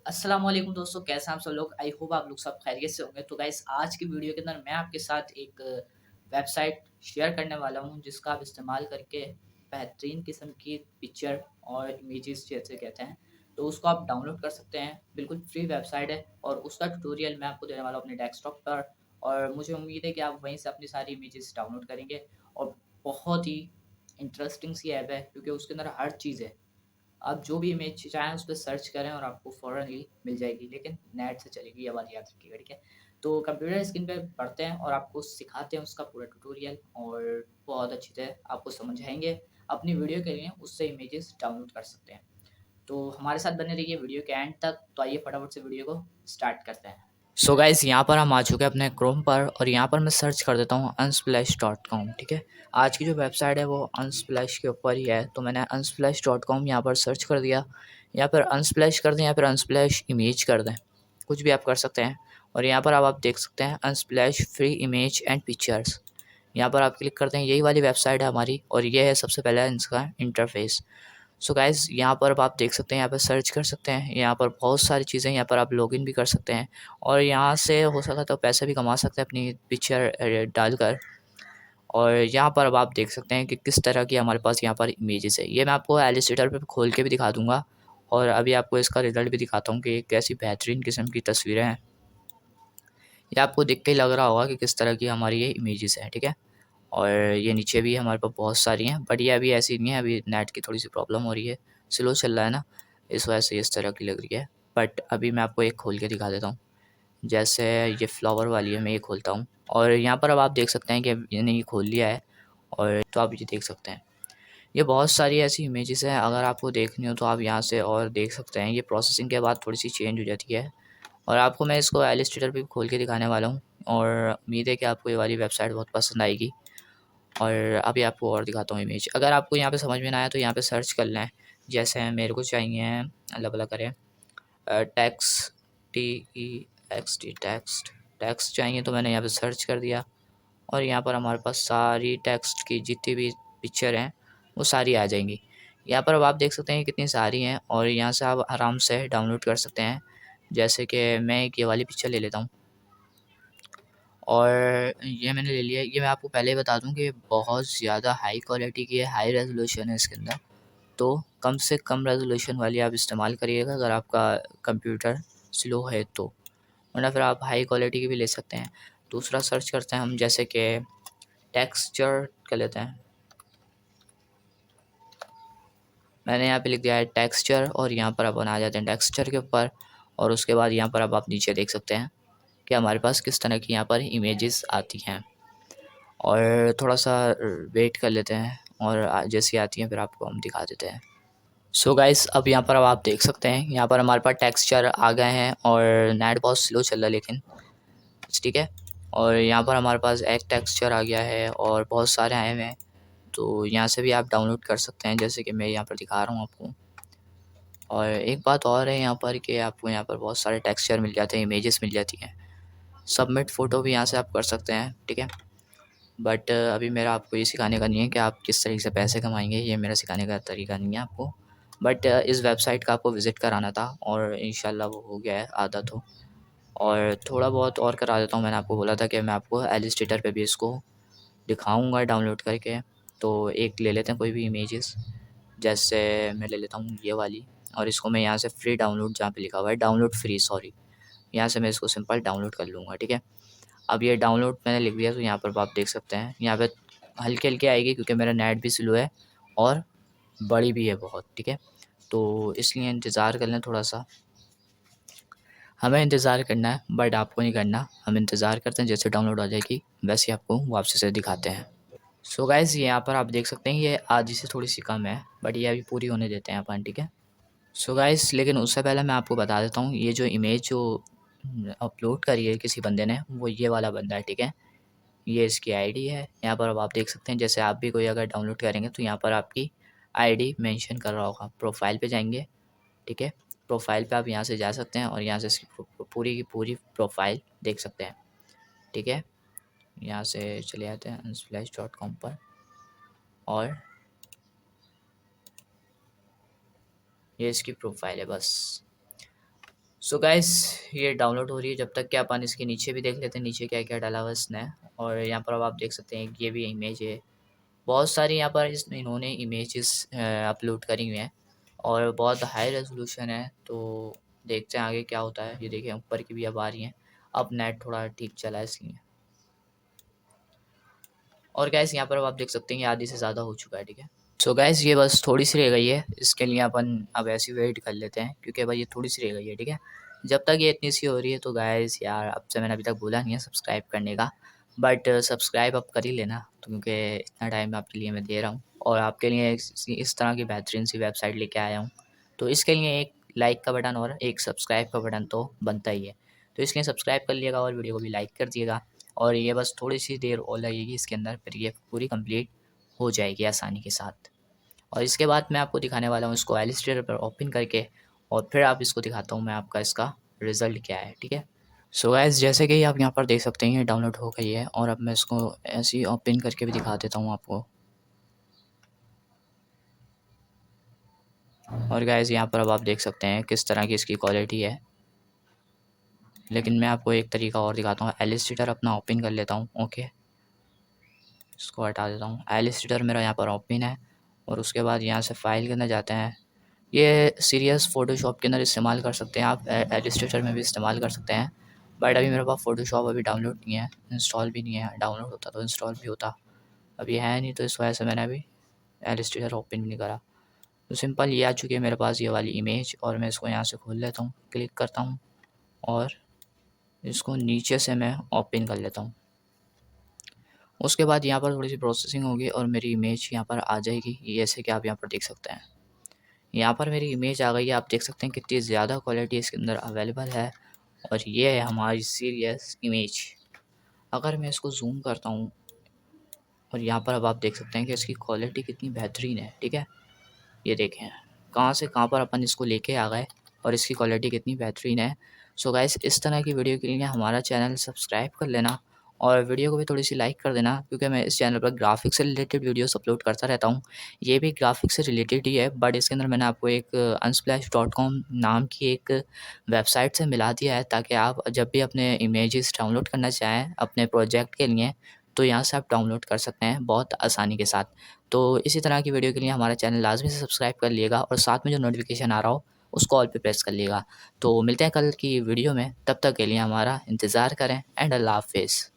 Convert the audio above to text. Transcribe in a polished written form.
अस्सलाम वालेकुम दोस्तों, कैसे हैं आप सब लोग। आई होप आप लोग सब खैरियत से होंगे। तो गाइस, आज की वीडियो के अंदर मैं आपके साथ एक वेबसाइट शेयर करने वाला हूं, जिसका आप इस्तेमाल करके बेहतरीन किस्म की पिक्चर और इमेजेस जैसे कहते हैं, तो उसको आप डाउनलोड कर सकते हैं। बिल्कुल फ्री वेबसाइट है और उसका ट्यूटोरियल मैं आपको देने वाला हूं अपने डेस्कटॉप पर। और मुझे उम्मीद है कि आप वहीं से अपनी सारी इमेजेस डाउनलोड करेंगे। और बहुत ही इंटरेस्टिंग सी ऐप है, क्योंकि उसके अंदर हर चीज़ है। आप जो भी इमेज चाहें उस पे सर्च करें और आपको फ़ौरन ही मिल जाएगी, लेकिन नेट से चलेगी, ये बात याद रखिएगा, ठीक है? तो कंप्यूटर स्क्रीन पे पढ़ते हैं और आपको सिखाते हैं उसका पूरा ट्यूटोरियल, और बहुत अच्छी तरह आपको समझाएँगे। अपनी वीडियो के लिए उससे इमेजेस डाउनलोड कर सकते हैं। तो हमारे साथ बने रहिए वीडियो के एंड तक। तो आइए फटाफट से वीडियो को स्टार्ट करते हैं। सो गाइस, यहाँ पर हम आ चुके हैं अपने क्रोम पर, और यहाँ पर मैं सर्च कर देता हूँ unsplash.com, ठीक है। आज की जो वेबसाइट है वो अनस्प्लैश के ऊपर ही है, तो मैंने unsplash.com यहाँ पर सर्च कर दिया। यहाँ पर अनस्प्लैश कर दें या फिर अनस्प्लैश इमेज कर दें, कुछ भी आप कर सकते हैं। और यहाँ पर अब आप देख सकते हैं Unsplash free image and pictures. यहाँ पर आप क्लिक करते हैं, यही वाली वेबसाइट है हमारी, और ये है सबसे पहला इसका इंटरफेस। सो गाइज़, यहाँ पर अब आप देख सकते हैं, यहाँ पर सर्च कर सकते हैं। यहाँ पर बहुत सारी चीज़ें, यहाँ पर आप लॉगिन भी कर सकते हैं, और यहाँ से हो सका तो पैसे भी कमा सकते हैं अपनी पिक्चर डालकर। और यहाँ पर अब आप देख सकते हैं कि किस तरह की हमारे पास यहाँ पर इमेजेस है। ये मैं आपको एलिस्टेटर पे खोल के भी दिखा दूँगा, और अभी आपको इसका रिज़ल्ट भी दिखाता हूँ कि कैसी बेहतरीन किस्म की तस्वीरें हैं। ये आपको देख के ही लग रहा होगा कि किस तरह की हमारी ये इमेजेस हैं, ठीक है। और ये नीचे भी हमारे पास बहुत सारी हैं, बट ये अभी ऐसी नहीं है, अभी नेट की थोड़ी सी प्रॉब्लम हो रही है, स्लो चल रहा है ना, इस वजह से इस तरह की लग रही है। बट अभी मैं आपको एक खोल के दिखा देता हूँ। जैसे ये फ्लावर वाली है, मैं ये खोलता हूँ, और यहाँ पर अब आप देख सकते हैं कि मैंने ये खोल लिया है, और तो आप ये देख सकते हैं। ये बहुत सारी ऐसी इमेजेस हैं, अगर आपको देखनी हो तो आप यहाँ से और देख सकते हैं। ये प्रोसेसिंग के बाद थोड़ी सी चेंज हो जाती है, और आपको मैं इसको एलिस्टेटर पे खोल के दिखाने वाला हूँ, और उम्मीद है कि आपको ये वाली वेबसाइट बहुत पसंद आएगी। और अभी आपको और दिखाता हूँ इमेज। अगर आपको यहाँ पे समझ में ना आया तो यहाँ पे सर्च कर लें। जैसे मेरे को चाहिए, अल्लाह भला करे, टेक्स्ट, TEXT, टेक्स्ट, टेक्स्ट चाहिए, तो मैंने यहाँ पे सर्च कर दिया, और यहाँ पर हमारे पास सारी टेक्स्ट की जितनी भी पिक्चर हैं वो सारी आ जाएंगी। यहाँ पर अब आप देख सकते हैं कितनी सारी हैं, और यहाँ से आप आराम से डाउनलोड कर सकते हैं। जैसे कि मैं एक ये वाली पिक्चर ले लेता हूँ, और ये मैंने ले लिया है। ये मैं आपको पहले ही बता दूँ कि बहुत ज़्यादा हाई क्वालिटी की है, हाई रेज़ोल्यूशन है इसके अंदर। तो कम से कम रेज़ोल्यूशन वाली आप इस्तेमाल करिएगा अगर आपका कंप्यूटर स्लो है तो, वरना फिर आप हाई क्वालिटी की भी ले सकते हैं। दूसरा सर्च करते हैं हम, जैसे कि टेक्सचर कर लेते हैं। मैंने यहाँ पे लिख दिया है टेक्सचर, और यहाँ पर अपन आ जाते हैं टेक्सचर के ऊपर, और उसके बाद यहाँ पर अब आप नीचे देख सकते हैं कि हमारे पास किस तरह की यहाँ पर इमेजेस आती हैं। और थोड़ा-सा वेट कर लेते हैं, और जैसी आती हैं फिर आपको हम दिखा देते हैं। सो गाइस, अब यहाँ पर अब आप देख सकते हैं, यहाँ पर हमारे पास टेक्सचर आ गए हैं, और नेट बहुत स्लो चल रहा है लेकिन ठीक है। और यहाँ पर हमारे पास एक टेक्सचर आ गया है, और बहुत सारे आए हुए हैं, तो यहाँ से भी आप डाउनलोड कर सकते हैं, जैसे कि मैं यहाँ पर दिखा रहा हूँ आपको। और एक बात और है यहाँ पर कि आपको यहाँ पर बहुत सारे टेक्सचर मिल जाते हैं, इमेजेस मिल जाती हैं। सबमिट फ़ोटो भी यहाँ से आप कर सकते हैं, ठीक है। बट अभी मेरा आपको ये सिखाने का नहीं है कि आप किस तरीके से पैसे कमाएँगे, ये मेरा सिखाने का तरीका नहीं है आपको। बट इस वेबसाइट का आपको विज़िट कराना था, और इंशाल्लाह वो हो गया है आधा तो। और थोड़ा बहुत और करा देता हूँ, मैंने आपको बोला था कि मैं आपको एलिस्टेटर पे भी इसको दिखाऊँगा डाउनलोड करके। तो एक ले लेते हैं कोई भी इमेजेस, जैसे मैं ले लेता हूँ ये वाली, और इसको मैं यहाँ से फ्री डाउनलोड, जहाँ पे लिखा हुआ है डाउनलोड फ्री, सॉरी, यहाँ से मैं इसको सिंपल डाउनलोड कर लूँगा, ठीक है। अब ये डाउनलोड मैंने लिख दिया, तो यहाँ पर आप देख सकते हैं, यहाँ पे हल्की-हल्की आएगी क्योंकि मेरा नेट भी स्लो है, और बड़ी भी है बहुत, ठीक है। तो इसलिए इंतज़ार कर लें थोड़ा-सा। हमें इंतज़ार करना है, बट आपको नहीं करना। हम इंतज़ार करते हैं, जैसे डाउनलोड हो जाएगी वैसे ही आपको वापसी से दिखाते हैं। सो गाइज़, यहाँ पर आप देख सकते हैं ये आधी से थोड़ी-सी कम है, बट ये अभी पूरी होने देते हैं अपन, ठीक है। सो गाइज़, लेकिन उससे पहले मैं आपको बता देता हूँ, ये जो इमेज जो अपलोड करी है किसी बंदे ने, वो ये वाला बंदा है, ठीक है। ये इसकी आईडी है। यहाँ पर अब आप देख सकते हैं, जैसे आप भी कोई अगर डाउनलोड करेंगे तो यहाँ पर आपकी आईडी मेंशन कर रहा होगा। प्रोफाइल पे जाएँगे, ठीक है। प्रोफाइल पे आप यहाँ से जा सकते हैं, और यहाँ से इसकी पूरी की पूरी प्रोफाइल देख सकते हैं, ठीक है। यहाँ से चले आते हैं unsplash.com पर, और ये इसकी प्रोफाइल है बस। सो गाइस ये डाउनलोड हो रही है, जब तक कि अपन इसके नीचे भी देख लेते हैं नीचे क्या क्या डाला हुआ है इसने। और यहाँ पर अब आप देख सकते हैं कि ये भी इमेज है, बहुत सारी यहाँ पर इन्होंने इमेजेस अपलोड करी हुई हैं और बहुत हाई रेजोल्यूशन है। तो देखते हैं आगे क्या होता है। ये देखिए ऊपर की भी अब आ रही हैं, अब नेट थोड़ा ठीक चला है इसलिए। और गैस यहाँ पर अब आप देख सकते हैं ये आधी से ज़्यादा हो चुका है, ठीक है। सो गैस ये बस थोड़ी सी रह गई है, इसके लिए अपन अब ऐसी वेट कर लेते हैं क्योंकि भाई ये थोड़ी सी रह गई है, ठीक है। जब तक ये इतनी सी हो रही है तो गैस यार अब से मैंने अभी तक बोला नहीं है सब्सक्राइब करने का, बट सब्सक्राइब अब कर ही लेना तो, क्योंकि इतना टाइम आपके लिए मैं दे रहा हूँ और आपके लिए इस तरह की बेहतरीन सी वेबसाइट लेके आया हूँ। तो इसके लिए एक लाइक का बटन और एक सब्सक्राइब का बटन तो बनता ही है, तो इसलिए सब्सक्राइब कर लिएगा और वीडियो को भी लाइक कर दिएगा। और ये बस थोड़ी सी देर और लगेगी इसके अंदर, फिर ये पूरी कंप्लीट हो जाएगी आसानी के साथ। और इसके बाद मैं आपको दिखाने वाला हूँ इसको एलिस्टेटर पर ओपन करके, और फिर आप इसको दिखाता हूँ मैं आपका इसका रिज़ल्ट क्या है, ठीक है। सो गाइस जैसे कि आप यहाँ पर देख सकते हैं ये डाउनलोड हो गई है और अब मैं इसको ऐसे ही ओपन करके भी दिखा देता हूँ आपको। और गाइस यहाँ पर अब आप देख सकते हैं किस तरह की इसकी क्वालिटी है, लेकिन मैं आपको एक तरीका और दिखाता हूँ। एलिस्टेटर अपना ओपन कर लेता हूँ, ओके, इसको हटा देता हूँ। एलिस्टेटर मेरा यहाँ पर ओपन है और उसके बाद यहाँ से फाइल के अंदर जाते हैं। ये सीरियस फ़ोटोशॉप के अंदर इस्तेमाल कर सकते हैं आप, एलिस्टेटर में भी इस्तेमाल कर सकते हैं, बट अभी मेरे पास फ़ोटोशॉप अभी डाउनलोड नहीं है, इंस्टॉल भी नहीं है। डाउनलोड होता तो इंस्टॉल भी होता, अभी है नहीं, तो इस वजह से मैंने अभी एलिस्टेटर ओपन भी नहीं करा। तो सिंपल ये आ चुकी है मेरे पास ये वाली इमेज, और मैं इसको यहाँ से खोल लेता हूँ, क्लिक करता हूँ और इसको नीचे से मैं ओपन कर लेता हूँ। उसके बाद यहाँ पर थोड़ी सी प्रोसेसिंग होगी और मेरी इमेज यहाँ पर आ जाएगी, जैसे कि आप यहाँ पर देख सकते हैं। यहाँ पर मेरी इमेज आ गई है, आप देख सकते हैं कितनी ज़्यादा क्वालिटी इसके अंदर अवेलेबल है। और ये है हमारी सीरियस इमेज। अगर मैं इसको जूम करता हूँ और यहाँ पर अब आप देख सकते हैं कि इसकी क्वालिटी कितनी बेहतरीन है, ठीक है। ये देखें कहाँ से कहाँ पर अपन इसको लेके आ गए और इसकी क्वालिटी कितनी बेहतरीन है। सो गाइस इस तरह की वीडियो के लिए हमारा चैनल सब्सक्राइब कर लेना और वीडियो को भी थोड़ी सी लाइक कर देना, क्योंकि मैं इस चैनल पर ग्राफिक्स से रिलेटेड वीडियोस अपलोड करता रहता हूँ। ये भी ग्राफिक्स से रिलेटेड ही है, बट इसके अंदर मैंने आपको एक unsplash.com नाम की एक वेबसाइट से मिला दिया है, ताकि आप जब भी अपने इमेजेस डाउनलोड करना चाहें अपने प्रोजेक्ट के लिए तो यहाँ से आप डाउनलोड कर सकते हैं बहुत आसानी के साथ। तो इसी तरह की वीडियो के लिए हमारा चैनल लाजमी से सब्सक्राइब कर लिएगा और साथ में जो नोटिफिकेशन आ रहा हो उसको ऑल पे प्रेस कर लिएगा। तो मिलते हैं कल की वीडियो में, तब तक के लिए हमारा इंतज़ार करें एंड अल्लाह हाफ़िज़।